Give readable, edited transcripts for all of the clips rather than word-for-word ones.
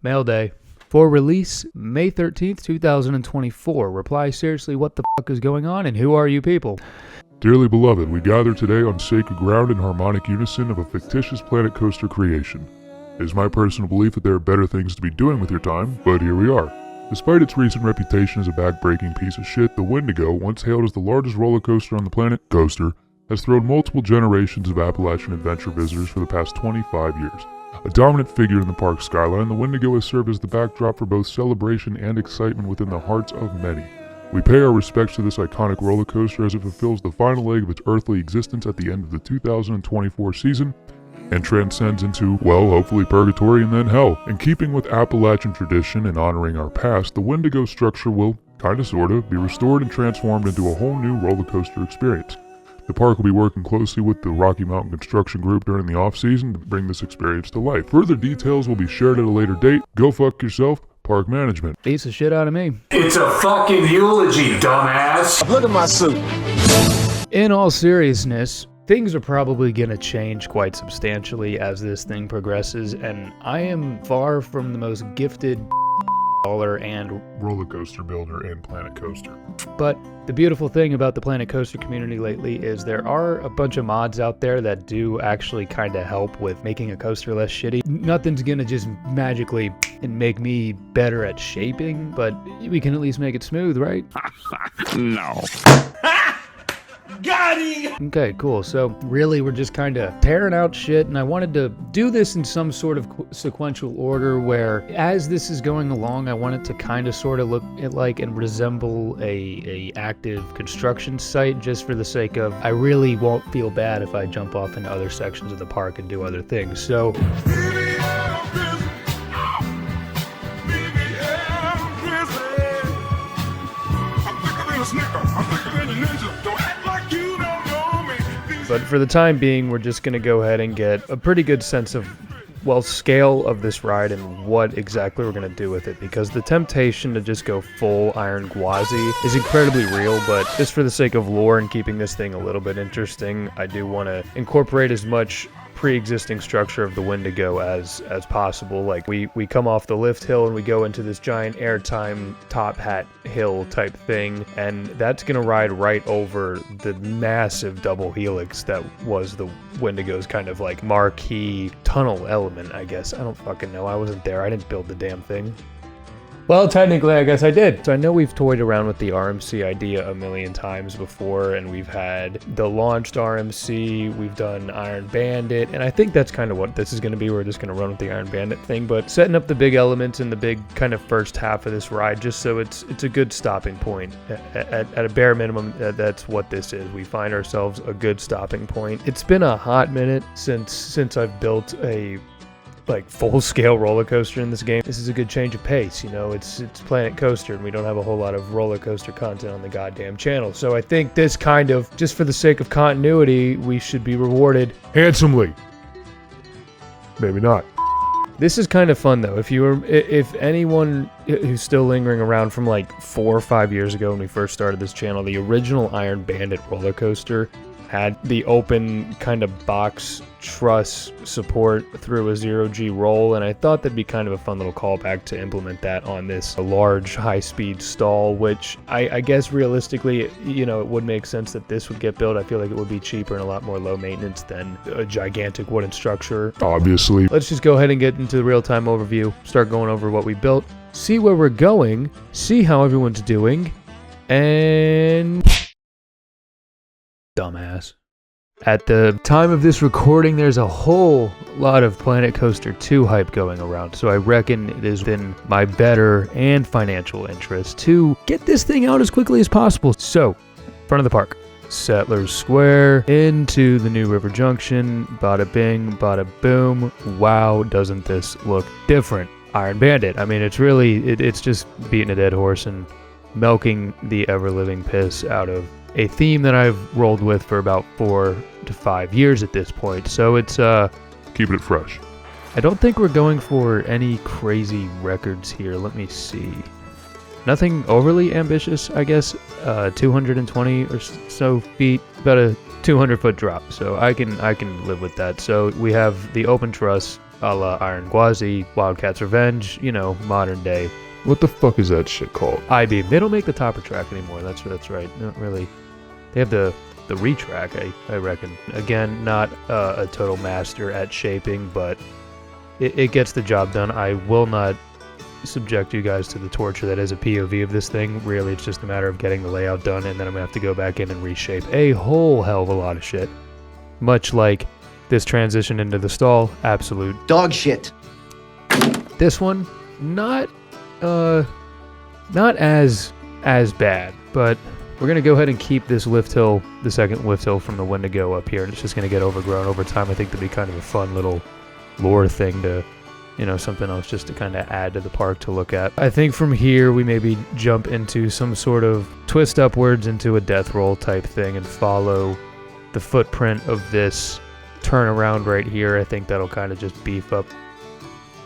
Mail day. For release, May 13th, 2024. Reply seriously, what the fuck is going on and who are you people? Dearly beloved, we gather today on sacred ground in harmonic unison of a fictitious planet coaster creation. It is my personal belief that there are better things to be doing with your time, but here we are. Despite its recent reputation as a back-breaking piece of shit, the Wendigo, once hailed as the largest roller coaster on the planet, coaster, has thrown multiple generations of Appalachian Adventure visitors for the past 25 years. A dominant figure in the park's skyline, the Wendigo has served as the backdrop for both celebration and excitement within the hearts of many. We pay our respects to this iconic roller coaster as it fulfills the final leg of its earthly existence at the end of the 2024 season and transcends into, well, hopefully purgatory and then hell. In keeping with Appalachian tradition and honoring our past, the Wendigo structure will, kinda sorta, be restored and transformed into a whole new roller coaster experience. The park will be working closely with the Rocky Mountain Construction Group during the off-season to bring this experience to life. Further details will be shared at a later date. Go fuck yourself, park management. Beats the shit out of me. It's a fucking eulogy, dumbass. Look at my suit. In all seriousness, things are probably going to change quite substantially as this thing progresses, and I am far from the most gifted and roller coaster builder and planet coaster. But the beautiful thing about the planet coaster community lately is there are a bunch of mods out there that do actually kind of help with making a coaster less shitty. Nothing's gonna just magically and make me better at shaping, but we can at least make it smooth, right? No. Got him! Okay, cool. So really we're just kind of tearing out shit, and I wanted to do this in some sort of sequential order where as this is going along, I want it to kind of sort of look like and resemble a active construction site, just for the sake of I really won't feel bad if I jump off into other sections of the park and do other things. So but for the time being, we're just going to go ahead and get a pretty good sense of, well, scale of this ride and what exactly we're going to do with it, because the temptation to just go full Iron Gwazi is incredibly real, but just for the sake of lore and keeping this thing a little bit interesting, I do want to incorporate as much pre-existing structure of the Wendigo as possible. Like we come off the lift hill and we go into this giant airtime top hat hill type thing, and that's gonna ride right over the massive double helix that was the Wendigo's kind of like marquee tunnel element, I guess. I don't fucking know. I wasn't there. I didn't build the damn thing. Well, technically, I guess I did. So I know we've toyed around with the RMC idea a million times before, and we've had the launched RMC, we've done Iron Bandit, and I think that's kind of what this is going to be. We're just going to run with the Iron Bandit thing, but setting up the big elements in the big kind of first half of this ride, just so it's a good stopping point. At a bare minimum, that's what this is. We find ourselves a good stopping point. It's been a hot minute since I've built a full-scale roller coaster in this game. This is a good change of pace, you know. It's Planet Coaster, and we don't have a whole lot of roller coaster content on the goddamn channel. So I think this kind of, just for the sake of continuity, we should be rewarded Handsomely. Maybe not. This is kind of fun though. If anyone who's still lingering around from like 4 or 5 years ago when we first started this channel, the original Iron Bandit roller coaster had the open kind of box truss support through a 0G roll, and I thought that'd be kind of a fun little callback to implement that on this large high-speed stall, which I guess realistically, you know, it would make sense that this would get built. I feel like it would be cheaper and a lot more low maintenance than a gigantic wooden structure. Obviously. Let's just go ahead and get into the real-time overview, start going over what we built, see where we're going, see how everyone's doing, and dumbass. At the time of this recording, there's a whole lot of Planet Coaster 2 hype going around, so I reckon it has been my better and financial interest to get this thing out as quickly as possible. So, front of the park, Settlers Square, into the new River Junction, bada bing, bada boom. Wow, doesn't this look different? Iron Bandit. I mean, it's really, it's just beating a dead horse and milking the ever-living piss out of a theme that I've rolled with for about 4 to 5 years at this point. So it's keeping it fresh. I don't think we're going for any crazy records here. Let me see. Nothing overly ambitious, I guess. 220 or so feet, about a 200-foot drop. So I can live with that. So we have the open truss a la Iron Gwazi, Wildcat's Revenge, you know, modern day. What the fuck is that shit called? I-beam. They don't make the topper track anymore. That's right. Not really. They have the retrack, I reckon. Again, not a total master at shaping, but it gets the job done. I will not subject you guys to the torture that is a POV of this thing. Really, it's just a matter of getting the layout done, and then I'm gonna have to go back in and reshape a whole hell of a lot of shit. Much like this transition into the stall, absolute dog shit. This one, not as bad, but we're gonna go ahead and keep this lift hill, the second lift hill from the Wendigo up here, and it's just gonna get overgrown over time. I think that'd be kind of a fun little lore thing to, you know, something else just to kind of add to the park to look at. I think from here we maybe jump into some sort of twist upwards into a death roll type thing and follow the footprint of this turnaround right here. I think that'll kind of just beef up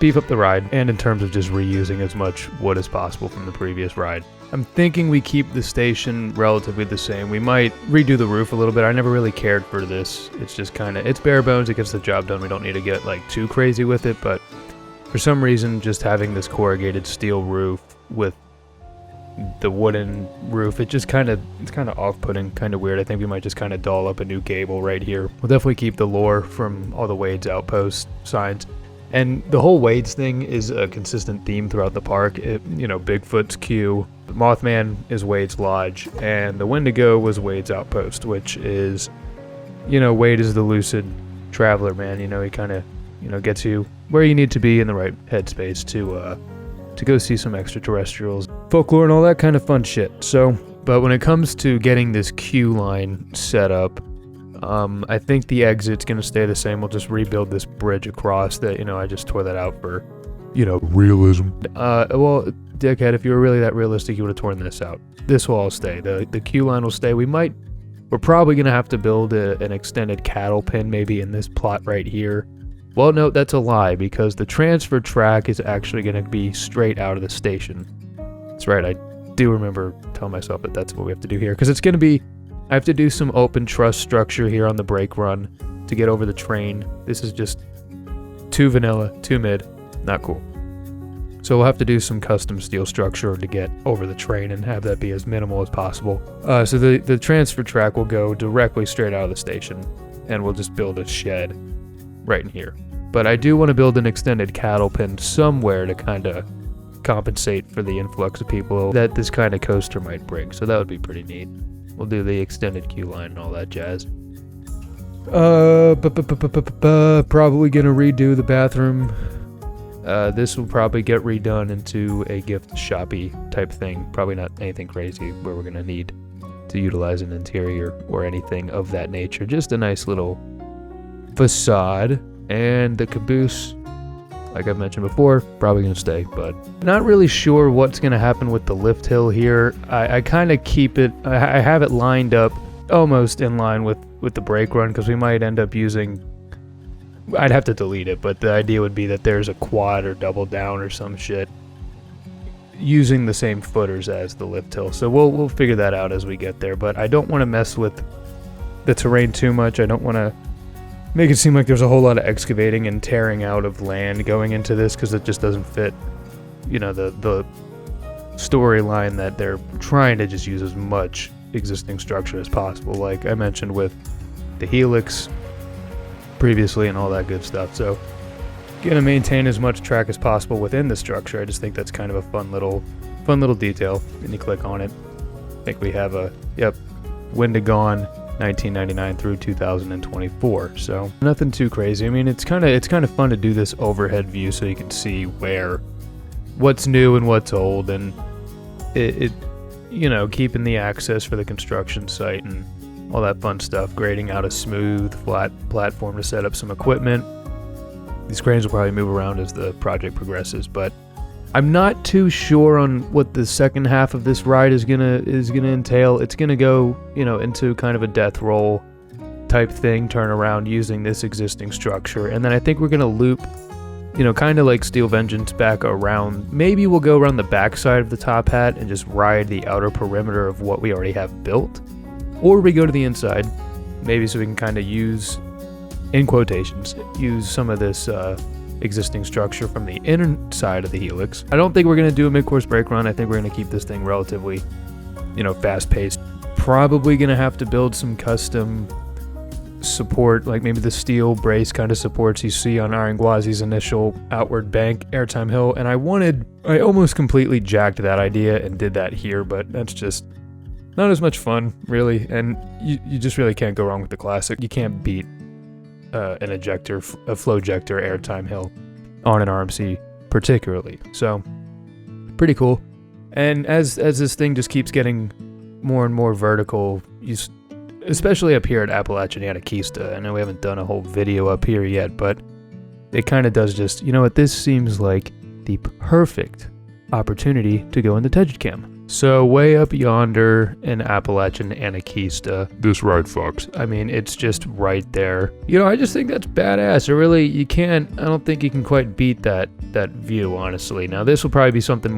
the ride, and in terms of just reusing as much wood as possible from the previous ride. I'm thinking we keep the station relatively the same. We might redo the roof a little bit. I never really cared for this. It's just kind of, it's bare bones. It gets the job done. We don't need to get like too crazy with it, but for some reason, just having this corrugated steel roof with the wooden roof, it's kind of off-putting, kind of weird. I think we might just kind of doll up a new gable right here. We'll definitely keep the lore from all the Wade's outpost signs. And the whole Wade's thing is a consistent theme throughout the park. You know, Bigfoot's Q, Mothman is Wade's lodge, and the Wendigo was Wade's outpost, which is, you know, Wade is the lucid traveler, man. You know, he kind of, you know, gets you where you need to be in the right headspace to go see some extraterrestrials, folklore, and all that kind of fun shit. So, but when it comes to getting this queue line set up, I think the exit's gonna stay the same. We'll just rebuild this bridge across that, you know, I just tore that out for, you know, realism. Well, dickhead, if you were really that realistic, you would have torn this out. This will all stay. The queue line will stay. We're probably gonna have to build an extended cattle pen maybe in this plot right here. Well, no, that's a lie, because the transfer track is actually gonna be straight out of the station. That's right, I do remember telling myself that that's what we have to do here, because it's gonna be, I have to do some open truss structure here on the brake run to get over the train. This is just too vanilla, too mid, not cool. So we'll have to do some custom steel structure to get over the train and have that be as minimal as possible. So the transfer track will go directly straight out of the station, and we'll just build a shed right in here. But I do want to build an extended cattle pen somewhere to kind of compensate for the influx of people that this kind of coaster might bring. So that would be pretty neat. We'll do the extended queue line and all that jazz. Probably gonna redo the bathroom. This will probably get redone into a gift shoppy type thing. Probably not anything crazy where we're gonna need to utilize an interior or anything of that nature. Just a nice little facade. And the caboose, like I've mentioned before, probably gonna stay, but not really sure what's gonna happen with the lift hill here. I kind of keep it, I have it lined up almost in line with the brake run, because we might end up using, I'd have to delete it, but the idea would be that there's a quad or double down or some shit using the same footers as the lift hill. So we'll figure that out as we get there, but I don't want to mess with the terrain too much. I don't want to make it seem like there's a whole lot of excavating and tearing out of land going into this, because it just doesn't fit, you know, the storyline that they're trying to just use as much existing structure as possible, like I mentioned with the helix previously and all that good stuff. So gonna maintain as much track as possible within the structure. I just think that's kind of a fun little detail. And you click on it, I think we have a, yep, WENDIGONE 1999 through 2024. So nothing too crazy. I mean, it's kind of fun to do this overhead view so you can see what's new and what's old, and it you know, keeping the access for the construction site and all that fun stuff. Grading out a smooth, flat platform to set up some equipment. These cranes will probably move around as the project progresses, but I'm not too sure on what the second half of this ride is gonna entail. It's gonna go, you know, into kind of a death roll type thing, turn around using this existing structure, and then I think we're gonna loop, you know, kind of like Steel Vengeance back around. Maybe we'll go around the back side of the top hat and just ride the outer perimeter of what we already have built, or we go to the inside, maybe so we can kind of use, in quotations, use some of this existing structure from the inside of the helix. I don't think we're going to do a mid-course brake run. I think we're going to keep this thing relatively, fast-paced. Probably going to have to build some custom support, like maybe the steel brace kind of supports you see on Iron Gwazi's initial outward bank airtime hill, and I almost completely jacked that idea and did that here, but that's just not as much fun, really, and you just really can't go wrong with the classic. You can't beat a flow ejector airtime hill on an RMC particularly, so pretty cool. And as this thing just keeps getting more and more vertical, especially up here at Appalachian Adventure. I know we haven't done a whole video up here yet, but it kind of does just, this seems like the perfect opportunity to go into tegid cam. So way up yonder in Appalachian Adventure, this ride fucks. I mean, it's just right there. I just think that's badass. I don't think you can quite beat that view, honestly. Now, this will probably be something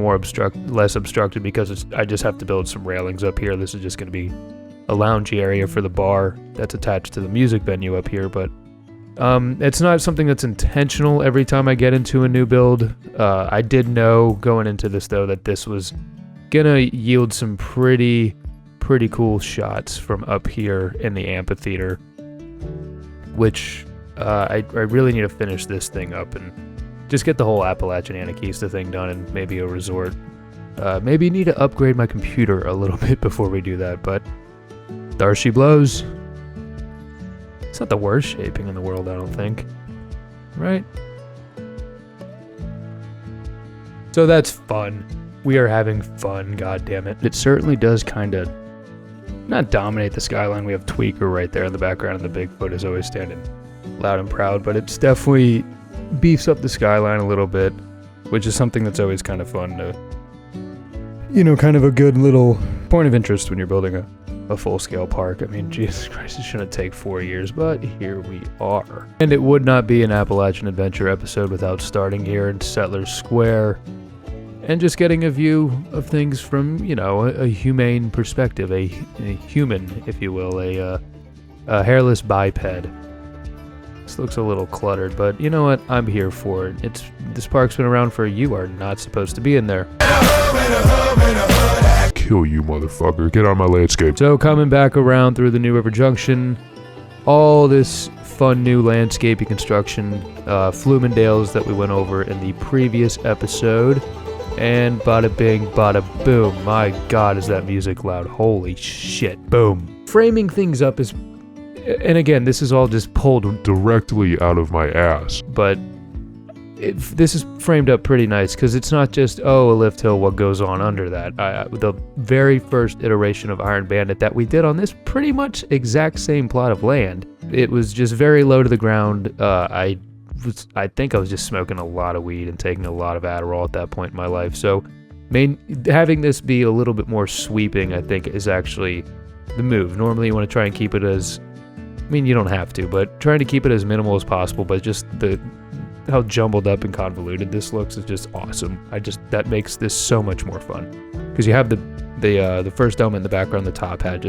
less obstructed because I just have to build some railings up here. This is just going to be a loungy area for the bar that's attached to the music venue up here, but it's not something that's intentional every time I get into a new build. I did know going into this, though, that this was gonna yield some pretty cool shots from up here in the amphitheater, which I really need to finish this thing up and just get the whole Appalachian Adventure thing done and maybe a resort. Maybe need to upgrade my computer a little bit before we do that, but there she blows. It's not the worst shaping in the world, I don't think. Right? So that's fun. We are having fun, goddammit. It certainly does kind of not dominate the skyline. We have Tweaker right there in the background, and the Bigfoot is always standing loud and proud, but it's definitely beefs up the skyline a little bit, which is something that's always kind of fun to, kind of a good little point of interest when you're building a full-scale park. I mean, Jesus Christ, it shouldn't take 4 years, but here we are. And it would not be an Appalachian Adventure episode without starting here in Settlers Square and just getting a view of things from, a humane perspective, a human, if you will, a hairless biped. This looks a little cluttered, but you know what? I'm here for it. This park's been around for you are not supposed to be in there. Kill you, motherfucker. Get on my landscape. So coming back around through the New River Junction, all this fun new landscaping construction, Flumendales that we went over in the previous episode, and bada bing, bada boom. My God, is that music loud. Holy shit. Boom. Framing things up is, and again, this is all just pulled directly out of my ass. But this is framed up pretty nice because it's not just, a lift hill, what goes on under that. The very first iteration of Iron Bandit that we did on this pretty much exact same plot of land, it was just very low to the ground. I think I was just smoking a lot of weed and taking a lot of Adderall at that point in my life. So having this be a little bit more sweeping, I think, is actually the move. Normally you want to try and keep it as, you don't have to, but trying to keep it as minimal as possible, but just how jumbled up and convoluted this looks is just awesome. That makes this so much more fun. Because you have the first element in the background, the top hat,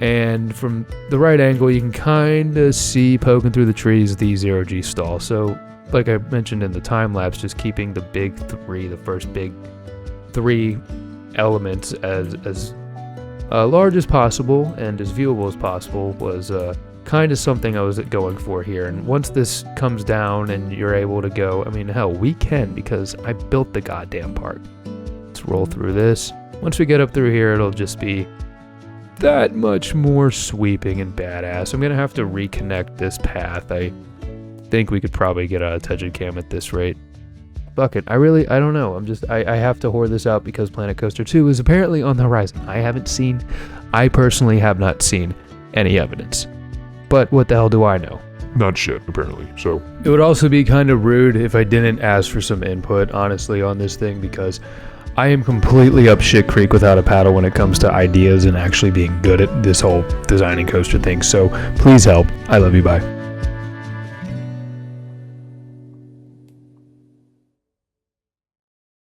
and from the right angle, you can kind of see poking through the trees the 0G stall. So, like I mentioned in the time lapse, just keeping the big three, the first big three elements as large as possible and as viewable as possible was kind of something I was going for here. And once this comes down and you're able to go, hell, we can, because I built the goddamn park. Let's roll through this. Once we get up through here, it'll just be that much more sweeping and badass. I'm gonna have to reconnect this path. I think we could probably get out of tegid cam at this rate. Fuck it. I don't know. I have to whore this out because Planet Coaster 2 is apparently on the horizon. I personally have not seen any evidence. But what the hell do I know? Not shit, apparently, so. It would also be kind of rude if I didn't ask for some input, honestly, on this thing, because I am completely up shit creek without a paddle when it comes to ideas and actually being good at this whole designing coaster thing. So please help. I love you. Bye.